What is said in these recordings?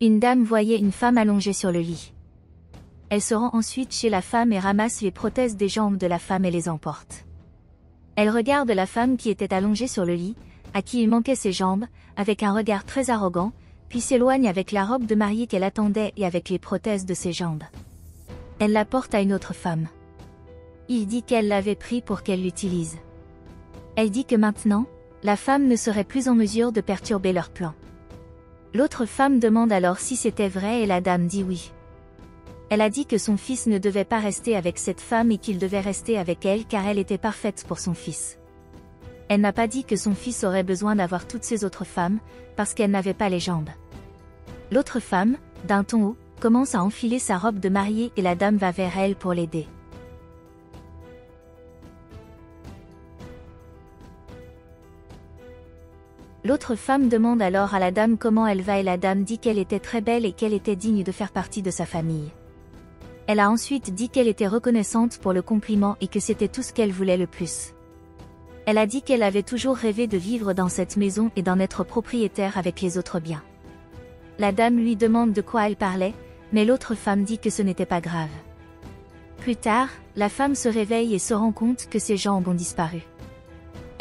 Une dame voyait une femme allongée sur le lit. Elle se rend ensuite chez la femme et ramasse les prothèses des jambes de la femme et les emporte. Elle regarde la femme qui était allongée sur le lit, à qui il manquait ses jambes, avec un regard très arrogant, puis s'éloigne avec la robe de mariée qu'elle attendait et avec les prothèses de ses jambes. Elle la porte à une autre femme. Il dit qu'elle l'avait pris pour qu'elle l'utilise. Elle dit que maintenant, la femme ne serait plus en mesure de perturber leur plan. L'autre femme demande alors si c'était vrai et la dame dit oui. Elle a dit que son fils ne devait pas rester avec cette femme et qu'il devait rester avec elle car elle était parfaite pour son fils. Elle n'a pas dit que son fils aurait besoin d'avoir toutes ces autres femmes, parce qu'elle n'avait pas les jambes. L'autre femme, d'un ton haut, commence à enfiler sa robe de mariée et la dame va vers elle pour l'aider. L'autre femme demande alors à la dame comment elle va et la dame dit qu'elle était très belle et qu'elle était digne de faire partie de sa famille. Elle a ensuite dit qu'elle était reconnaissante pour le compliment et que c'était tout ce qu'elle voulait le plus. Elle a dit qu'elle avait toujours rêvé de vivre dans cette maison et d'en être propriétaire avec les autres biens. La dame lui demande de quoi elle parlait, mais l'autre femme dit que ce n'était pas grave. Plus tard, la femme se réveille et se rend compte que ses jambes ont disparu.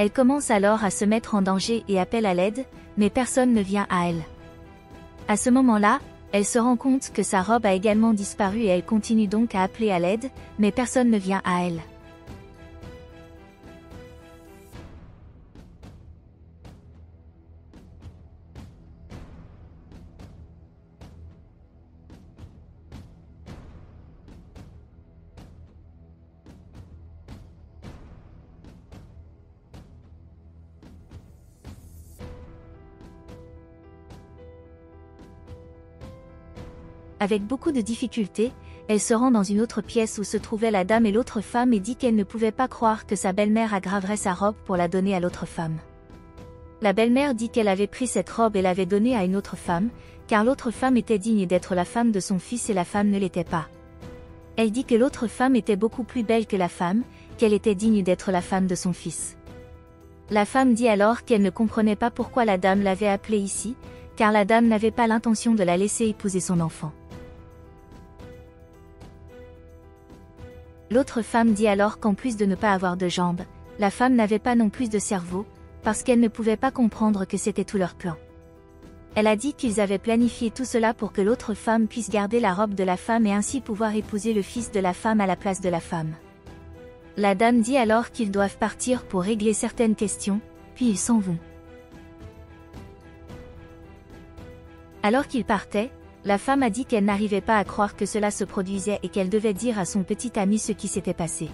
Elle commence alors à se mettre en danger et appelle à l'aide, mais personne ne vient à elle. À ce moment-là, elle se rend compte que sa robe a également disparu et elle continue donc à appeler à l'aide, mais personne ne vient à elle. Avec beaucoup de difficultés, elle se rend dans une autre pièce où se trouvait la dame et l'autre femme et dit qu'elle ne pouvait pas croire que sa belle-mère aggraverait sa robe pour la donner à l'autre femme. La belle-mère dit qu'elle avait pris cette robe et l'avait donnée à une autre femme, car l'autre femme était digne d'être la femme de son fils et la femme ne l'était pas. Elle dit que l'autre femme était beaucoup plus belle que la femme, qu'elle était digne d'être la femme de son fils. La femme dit alors qu'elle ne comprenait pas pourquoi la dame l'avait appelée ici, car la dame n'avait pas l'intention de la laisser épouser son enfant. L'autre femme dit alors qu'en plus de ne pas avoir de jambes, la femme n'avait pas non plus de cerveau, parce qu'elle ne pouvait pas comprendre que c'était tout leur plan. Elle a dit qu'ils avaient planifié tout cela pour que l'autre femme puisse garder la robe de la femme et ainsi pouvoir épouser le fils de la femme à la place de la femme. La dame dit alors qu'ils doivent partir pour régler certaines questions, puis ils s'en vont. Alors qu'ils partaient, la femme a dit qu'elle n'arrivait pas à croire que cela se produisait et qu'elle devait dire à son petit ami ce qui s'était passé.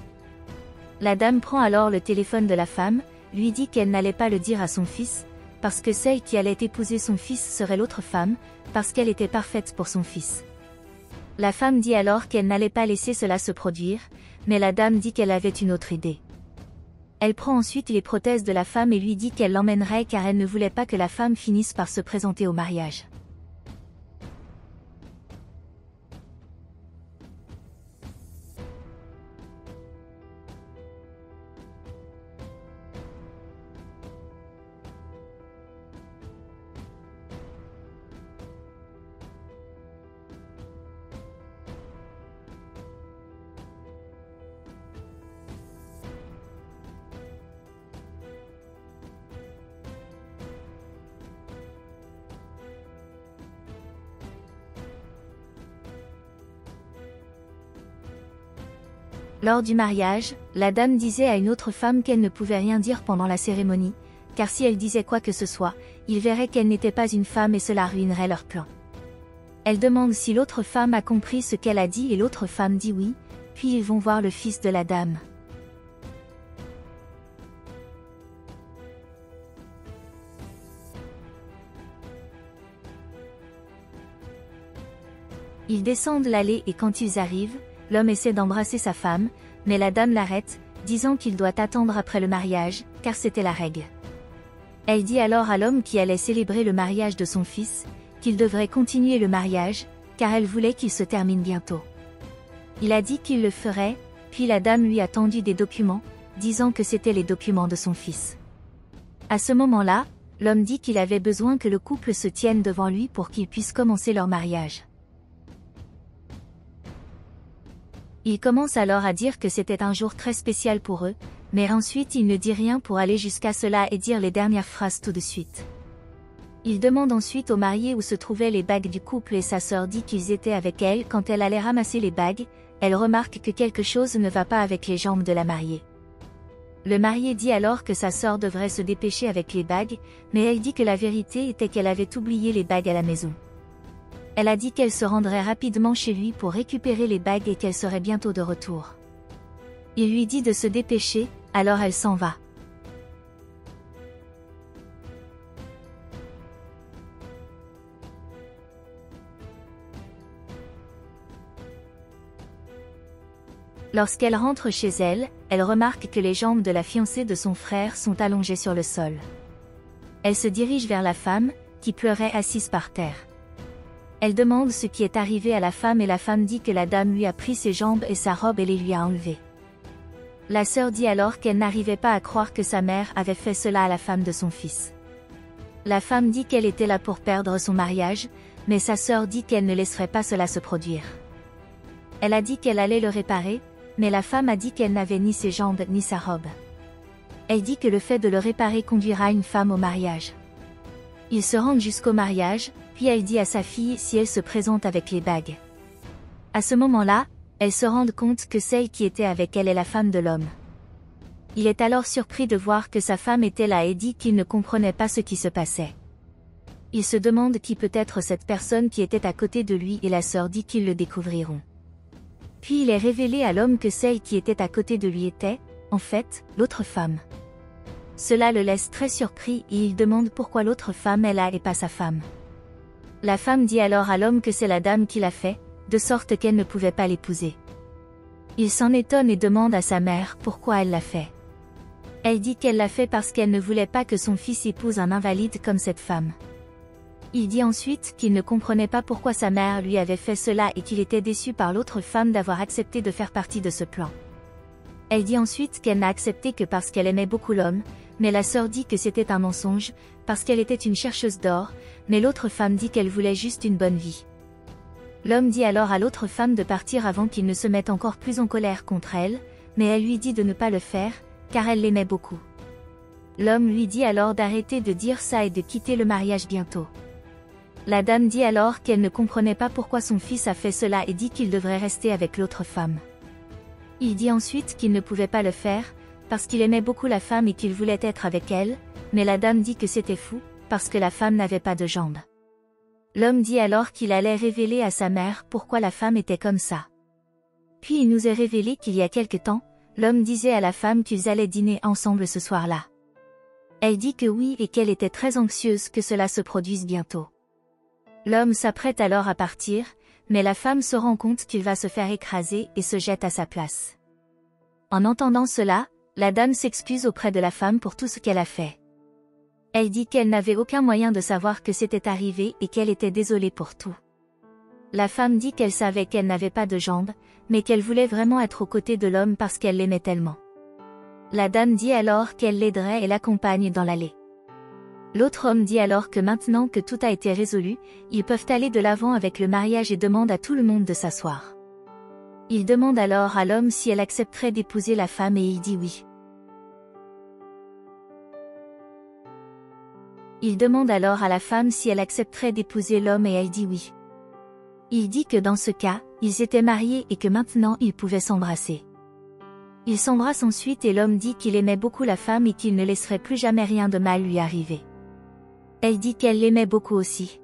La dame prend alors le téléphone de la femme, lui dit qu'elle n'allait pas le dire à son fils, parce que celle qui allait épouser son fils serait l'autre femme, parce qu'elle était parfaite pour son fils. La femme dit alors qu'elle n'allait pas laisser cela se produire, mais la dame dit qu'elle avait une autre idée. Elle prend ensuite les prothèses de la femme et lui dit qu'elle l'emmènerait car elle ne voulait pas que la femme finisse par se présenter au mariage. Lors du mariage, la dame disait à une autre femme qu'elle ne pouvait rien dire pendant la cérémonie, car si elle disait quoi que ce soit, ils verraient qu'elle n'était pas une femme et cela ruinerait leur plan. Elle demande si l'autre femme a compris ce qu'elle a dit et l'autre femme dit oui, puis ils vont voir le fils de la dame. Ils descendent l'allée et quand ils arrivent, l'homme essaie d'embrasser sa femme, mais la dame l'arrête, disant qu'il doit attendre après le mariage, car c'était la règle. Elle dit alors à l'homme qui allait célébrer le mariage de son fils, qu'il devrait continuer le mariage, car elle voulait qu'il se termine bientôt. Il a dit qu'il le ferait, puis la dame lui a tendu des documents, disant que c'étaient les documents de son fils. À ce moment-là, L'homme dit qu'il avait besoin que le couple se tienne devant lui pour qu'ils puissent commencer leur mariage. Il commence alors à dire que c'était un jour très spécial pour eux, mais ensuite il ne dit rien pour aller jusqu'à cela et dire les dernières phrases tout de suite. Il demande ensuite aux mariés où se trouvaient les bagues du couple et sa sœur dit qu'ils étaient avec elle quand elle allait ramasser les bagues, elle remarque que quelque chose ne va pas avec les jambes de la mariée. Le marié dit alors que sa sœur devrait se dépêcher avec les bagues, mais elle dit que la vérité était qu'elle avait oublié les bagues à la maison. Elle a dit qu'elle se rendrait rapidement chez lui pour récupérer les bagues et qu'elle serait bientôt de retour. Il lui dit de se dépêcher, alors elle s'en va. Lorsqu'elle rentre chez elle, elle remarque que les jambes de la fiancée de son frère sont allongées sur le sol. Elle se dirige vers la femme, qui pleurait assise par terre. Elle demande ce qui est arrivé à la femme et la femme dit que la dame lui a pris ses jambes et sa robe et les lui a enlevées. La sœur dit alors qu'elle n'arrivait pas à croire que sa mère avait fait cela à la femme de son fils. La femme dit qu'elle était là pour perdre son mariage, mais sa sœur dit qu'elle ne laisserait pas cela se produire. Elle a dit qu'elle allait le réparer, mais la femme a dit qu'elle n'avait ni ses jambes ni sa robe. Elle dit que le fait de le réparer conduira une femme au mariage. Ils se rendent jusqu'au mariage, puis elle dit à sa fille si elle se présente avec les bagues. À ce moment-là, elles se rendent compte que celle qui était avec elle est la femme de l'homme. Il est alors surpris de voir que sa femme était là et dit qu'il ne comprenait pas ce qui se passait. Il se demande qui peut être cette personne qui était à côté de lui et la sœur dit qu'ils le découvriront. Puis il est révélé à l'homme que celle qui était à côté de lui était, en fait, l'autre femme. Cela le laisse très surpris et il demande pourquoi l'autre femme est là et pas sa femme. La femme dit alors à l'homme que c'est la dame qui l'a fait, de sorte qu'elle ne pouvait pas l'épouser. Il s'en étonne et demande à sa mère pourquoi elle l'a fait. Elle dit qu'elle l'a fait parce qu'elle ne voulait pas que son fils épouse un invalide comme cette femme. Il dit ensuite qu'il ne comprenait pas pourquoi sa mère lui avait fait cela et qu'il était déçu par l'autre femme d'avoir accepté de faire partie de ce plan. Elle dit ensuite qu'elle n'a accepté que parce qu'elle aimait beaucoup l'homme, mais la sœur dit que c'était un mensonge, parce qu'elle était une chercheuse d'or, mais l'autre femme dit qu'elle voulait juste une bonne vie. L'homme dit alors à l'autre femme de partir avant qu'il ne se mette encore plus en colère contre elle, mais elle lui dit de ne pas le faire, car elle l'aimait beaucoup. L'homme lui dit alors d'arrêter de dire ça et de quitter le mariage bientôt. La dame dit alors qu'elle ne comprenait pas pourquoi son fils a fait cela et dit qu'il devrait rester avec l'autre femme. Il dit ensuite qu'il ne pouvait pas le faire, parce qu'il aimait beaucoup la femme et qu'il voulait être avec elle, mais la dame dit que c'était fou, parce que la femme n'avait pas de jambes. L'homme dit alors qu'il allait révéler à sa mère pourquoi la femme était comme ça. Puis il nous est révélé qu'il y a quelque temps, l'homme disait à la femme qu'ils allaient dîner ensemble ce soir-là. Elle dit que oui et qu'elle était très anxieuse que cela se produise bientôt. L'homme s'apprête alors à partir, mais la femme se rend compte qu'il va se faire écraser et se jette à sa place. En entendant cela, la dame s'excuse auprès de la femme pour tout ce qu'elle a fait. Elle dit qu'elle n'avait aucun moyen de savoir que c'était arrivé et qu'elle était désolée pour tout. La femme dit qu'elle savait qu'elle n'avait pas de jambes, mais qu'elle voulait vraiment être aux côtés de l'homme parce qu'elle l'aimait tellement. La dame dit alors qu'elle l'aiderait et l'accompagne dans l'allée. L'autre homme dit alors que maintenant que tout a été résolu, ils peuvent aller de l'avant avec le mariage et demande à tout le monde de s'asseoir. Il demande alors à l'homme si elle accepterait d'épouser la femme et il dit oui. Il demande alors à la femme si elle accepterait d'épouser l'homme et elle dit oui. Il dit que dans ce cas, ils étaient mariés et que maintenant ils pouvaient s'embrasser. Ils s'embrassent ensuite et l'homme dit qu'il aimait beaucoup la femme et qu'il ne laisserait plus jamais rien de mal lui arriver. Elle dit qu'elle l'aimait beaucoup aussi.